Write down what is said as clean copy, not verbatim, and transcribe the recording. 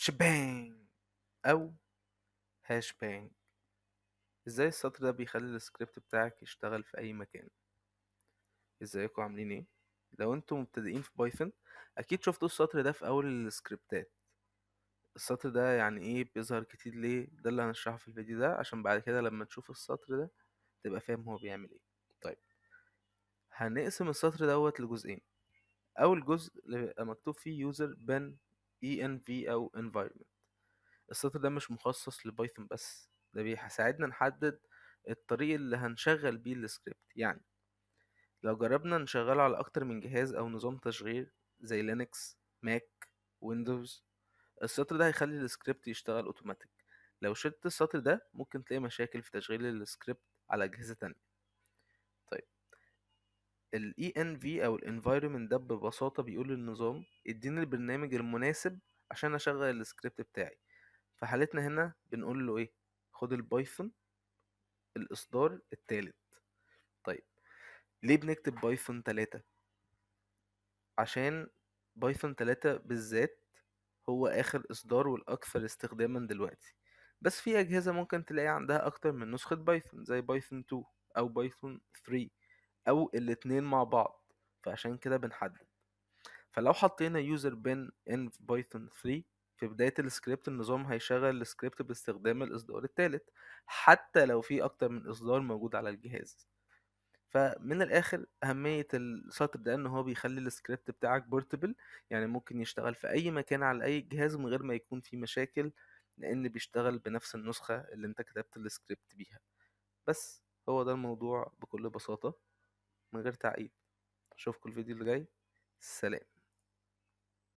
شبانج او هاش بانج. ازاي السطر ده بيخلي السكريبت بتاعك يشتغل في اي مكان؟ ازيكم عاملين ايه؟ لو انتم مبتدئين في بايثون اكيد شفتوا السطر ده في اول السكريبتات. السطر ده يعني ايه بيظهر كتير ليه؟ ده اللي هنشرحه في الفيديو ده عشان بعد كده لما تشوف السطر ده تبقى فاهم هو بيعمل ايه. طيب، هنقسم السطر دوت لجزئين. اول جزء اللي بيبقى مكتوب فيه يوزر بن env او environment. السطر ده مش مخصص لبايثون بس، ده بيساعدنا نحدد الطريق اللي هنشغل بيه السكريبت. يعني لو جربنا نشغله على اكتر من جهاز او نظام تشغيل زي لينكس، ماك، ويندوز، السطر ده هيخلي السكريبت يشتغل اوتوماتيك. لو شلت السطر ده ممكن تلاقي مشاكل في تشغيل السكريبت على أجهزة تانية. طيب، ال env أو ال environment ده ببساطة بيقول للنظام اديني البرنامج المناسب عشان أشغل السكريبت بتاعي. في حالتنا هنا بنقول له ايه؟ خد البايثون الإصدار التالت. طيب، ليه بنكتب بايثون 3؟ عشان بايثون 3 بالذات هو آخر إصدار والأكثر استخداما دلوقتي. بس في أجهزة ممكن تلاقي عندها أكتر من نسخة بايثون زي بايثون 2 أو بايثون 3 أو الاتنين مع بعض، فعشان كده بنحدد. فلو حطينا يوزر بن ان بايثون 3 في بداية السكريبت، النظام هيشغل السكريبت باستخدام الإصدار الثالث حتى لو في أكتر من إصدار موجود على الجهاز. فمن الآخر أهمية السطر ده إن هو بيخلي السكريبت بتاعك بورتبل، يعني ممكن يشتغل في أي مكان على أي جهاز من غير ما يكون في مشاكل، لأن بيشتغل بنفس النسخة اللي أنت كتبت السكريبت بيها. بس هو ده الموضوع بكل بساطة من غير تعقيد. أشوفكم الفيديو اللي جاي. سلام.